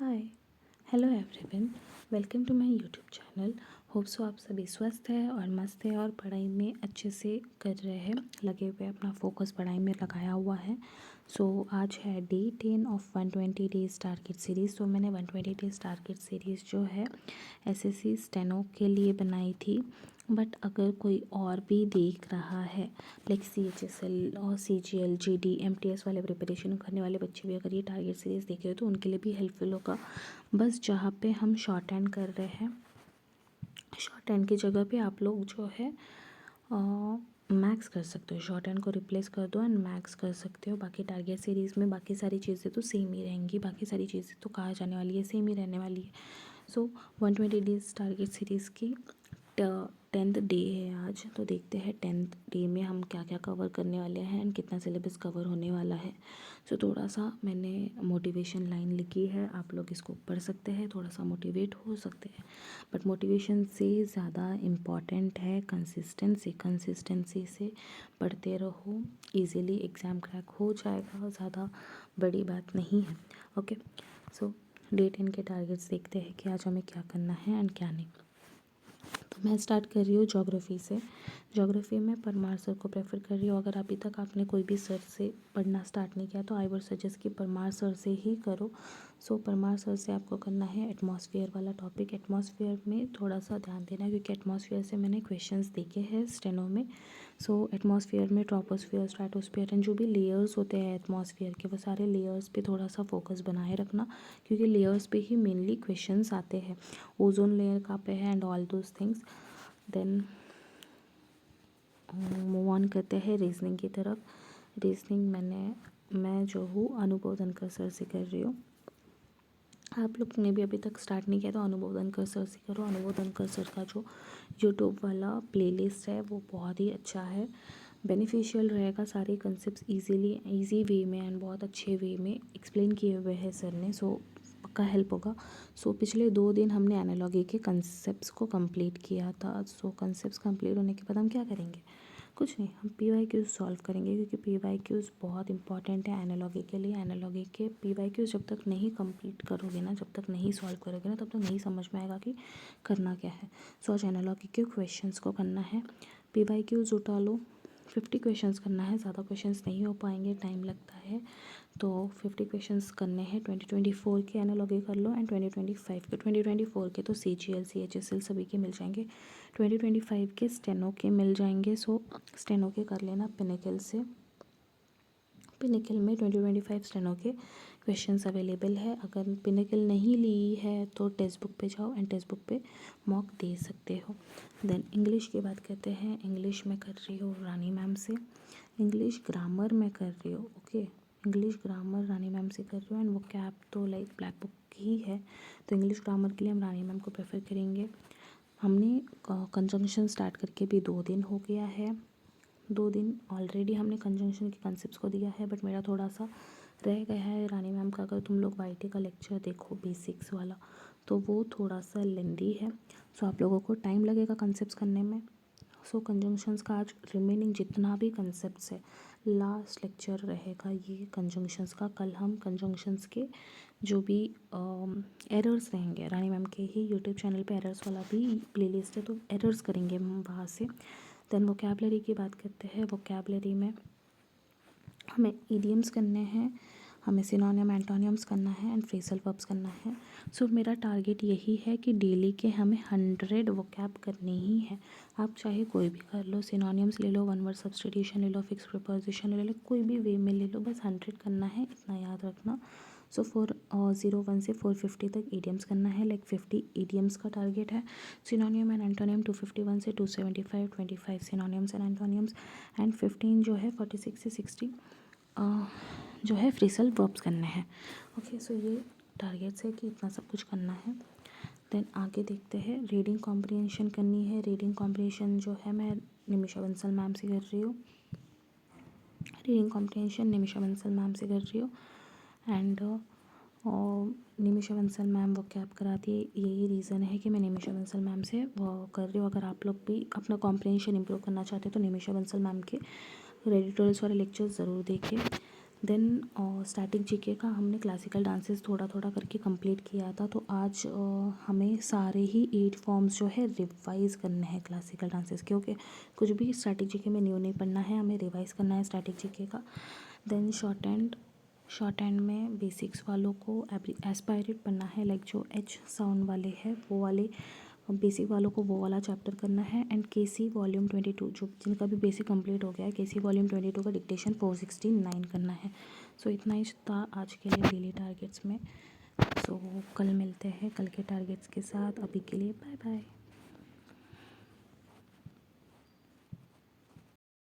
Hi, hello everyone, welcome to my YouTube channel. Hope so आप सभी स्वस्थ हैं और मस्त है और पढ़ाई में अच्छे से कर रहे हैं, लगे हुए अपना फोकस पढ़ाई में लगाया हुआ है। आज है day 10 of 120 days target series. तो मैंने 120 डेज टारगेट सीरीज़ जो है एसएससी स्टेनो के लिए बनाई थी। बट अगर कोई और भी देख रहा है लाइक CHSL और CGL GD MTS वाले प्रिपरेशन करने वाले बच्चे भी अगर ये टारगेट सीरीज़ देख रहे हो तो उनके लिए भी हेल्पफुल होगा। बस जहाँ पे हम शॉर्ट हैंड कर रहे हैं, शॉर्ट हैंड की जगह पे आप लोग जो है मैक्स कर सकते हो। शॉर्ट हैंड को रिप्लेस कर दो एंड मैक्स कर सकते हो। बाकी टारगेट सीरीज़ में बाकी सारी चीज़ें तो सेम ही रहेंगी, बाकी सारी चीज़ें तो कहा जाने वाली है सेम ही रहने वाली है। 120 डेज टारगेट सीरीज़ की 10th डे है आज। तो देखते हैं 10th डे में हम क्या क्या कवर करने वाले हैं एंड कितना सिलेबस कवर होने वाला है। थोड़ा सा मैंने मोटिवेशन लाइन लिखी है, आप लोग इसको पढ़ सकते हैं, थोड़ा सा मोटिवेट हो सकते हैं। बट मोटिवेशन से ज़्यादा इम्पॉर्टेंट है कंसिस्टेंसी से पढ़ते रहो, इजीली एग्ज़ाम क्रैक हो जाएगा, ज़्यादा बड़ी बात नहीं है। ओके, डे 10 के टारगेट्स देखते हैं कि आज हमें क्या करना है एंड क्या नहीं। तो मैं स्टार्ट कर रही हूँ ज्योग्राफी से। ज्योग्राफी में परमार सर को प्रेफर कर रही हूँ। अगर अभी तक आपने कोई भी सर से पढ़ना स्टार्ट नहीं किया तो आई वुड सजेस्ट कि परमार सर से ही करो। परमार सर से आपको करना है एटमॉस्फेयर वाला टॉपिक। एटमॉस्फेयर में थोड़ा सा ध्यान देना क्योंकि एटमॉस्फेयर से मैंने क्वेश्चंस देखे हैं स्टेनो में। एटमॉस्फेयर में ट्रोपोस्फेयर, स्ट्रेटोस्फेयर एंड जो भी लेयर्स होते हैं एटमॉस्फेयर के, वो सारे लेयर्स पे थोड़ा सा फोकस बनाए रखना क्योंकि लेयर्स पे ही मेनली क्वेश्चंस आते हैं। ओजोन लेयर कहाँ पे है and all those things. Then move on करते हैं रीजनिंग की तरफ। रीजनिंग मैं जो हूँ अनुभव धनकर सर से कर रही हूँ। आप लोग ने भी अभी तक स्टार्ट नहीं किया तो अनुभव धनकर सर से करो। अनुभव धनकर सर का जो यूट्यूब वाला प्लेलिस्ट है वो बहुत ही अच्छा है, बेनिफिशियल रहेगा। सारे कंसेप्ट ईजी वे में एंड बहुत अच्छे वे में एक्सप्लेन किए हुए हैं सर ने। पक्का हेल्प होगा। पिछले 2 दिन हमने एनालॉजी के कंसेप्ट्स को कंप्लीट किया था। कंसेप्ट्स कंप्लीट होने के बाद हम क्या करेंगे? कुछ नहीं, हम PYQs सॉल्व करेंगे क्योंकि PYQs बहुत इंपॉर्टेंट है एनालॉजी के लिए। एनालॉजी के PYQs जब तक नहीं कंप्लीट करोगे ना, जब तक नहीं सॉल्व करोगे ना, तब तक नहीं समझ में आएगा कि करना क्या है। आज एनालॉजी के क्वेश्चंस को करना है। PYQs उठा लो, 50 क्वेश्चंस करना है, ज़्यादा क्वेश्चंस नहीं हो पाएंगे, टाइम लगता है। 50 क्वेश्चंस करने हैं। 2024 के एनालॉजी कर लो एंड 2025 के। 2024 के तो CGL CHSL सभी के मिल जाएंगे। 2025 के स्टेनो के मिल जाएंगे। स्टेनो के कर लेना पिनिकल से। पिनिकल में 2025 स्टेनो के क्वेश्चंस अवेलेबल है। अगर पिनिकल नहीं ली है तो टेक्स्ट बुक पे जाओ एंड टेक्स्ट बुक पे मॉक दे सकते हो। देन इंग्लिश की बात करते हैं। इंग्लिश में कर रही हूँ रानी मैम से। इंग्लिश ग्रामर में कर रही हूँ। ओके, इंग्लिश ग्रामर रानी मैम से कर रही हूँ एंड वो कैब तो लाइक ब्लैक बुक ही है। तो इंग्लिश ग्रामर के लिए हम रानी मैम को प्रेफर करेंगे। हमने कंजंक्शन स्टार्ट करके भी 2 दिन हो गया है। 2 दिन ऑलरेडी हमने कंजंक्शन के कंसेप्ट्स को दिया है, बट मेरा थोड़ा सा रह गया है रानी मैम का। अगर तुम लोग YT का लेक्चर देखो बेसिक्स वाला तो वो थोड़ा सा लेंदी है। आप लोगों को टाइम लगेगा कंसेप्ट्स करने में। कंजंक्शंस का आज रिमेनिंग जितना भी कंसेप्ट्स है लास्ट लेक्चर रहेगा ये कंजंक्शंस का। कल हम कंजंक्शंस के जो भी एरर्स रहेंगे, रानी मैम के ही यूट्यूब चैनल पे एरर्स वाला भी प्लेलिस्ट है तो एरर्स करेंगे हम वहाँ से। देन वोकैबलरी की बात करते हैं। वोकैबलरी में हमें इडियम्स करने हैं, हमें सिनोनिम एंटोनियम्स करना है एंड फ्रेजल वर्ब्स करना है। मेरा टारगेट यही है कि डेली के हमें 100 वोकैब करने ही है। आप चाहे कोई भी कर लो, सिनोनियम्स ले लो, वन वर्ड सब्स्टिट्यूशन ले लो, फिक्स प्रिपोजिशन ले लो, कोई भी वे में ले लो, बस 100 करना है, इतना याद रखना। 401 से 450 तक इडियम्स करना है, लाइक 50 इडियम्स का टारगेट है। सिनोनियम एंड एंटोनियम 251 से 275, 25 सिनोनियम्स एंड एंटोनियम्स एंड 15 जो है 46 से 60 जो है फ्रेजल वर्ब्स करने हैं। ओके, ये टारगेट्स है कि इतना सब कुछ करना है। देन आगे देखते हैं। रीडिंग कॉम्प्रिहेंशन करनी है। रीडिंग कॉम्प्रिहेंशन जो है मैं निमिषा बंसल मैम से कर रही हूँ। Reading comprehension Nimisha Bansal ma'am से कर रही हूँ एंड निमिषा बंसल मैम वो कैब कराती है। यही रीज़न है कि मैं निमिषा बंसल मैम से वो कर रही हूँ। अगर आप लोग भी अपना कॉम्प्रिहेंशन इम्प्रूव करना चाहते हैं तो निमिषा बंसल मैम के रेडिटोरियल्स वाले लेक्चर्स ज़रूर देखिए। देन स्टैटिक जीके का हमने क्लासिकल डांसेस थोड़ा थोड़ा करके कंप्लीट किया था। तो आज हमें सारे ही 8 फॉर्म्स जो है रिवाइज़ करने हैं क्लासिकल डांसेस, क्योंकि कुछ भी स्टैटिक जीके में न्यू नहीं पढ़ना है, हमें रिवाइज़ करना है स्टैटिक जीके का। देन शॉर्ट हैंड में बेसिक्स वालों को एस्पायरेट पढ़ना है, लाइक जो एच साउंड वाले हैं वो वाले बेसिक वालों को वो वाला चैप्टर करना है। एंड केसी वॉल्यूम 22 जो जिनका भी बेसिक कंप्लीट हो गया है, केसी वॉल्यूम 22 का डिक्टेशन 469 करना है। सो इतना ही था आज के लिए डेली टारगेट्स में। सो कल मिलते हैं कल के टारगेट्स के साथ। अभी के लिए बाय बाय।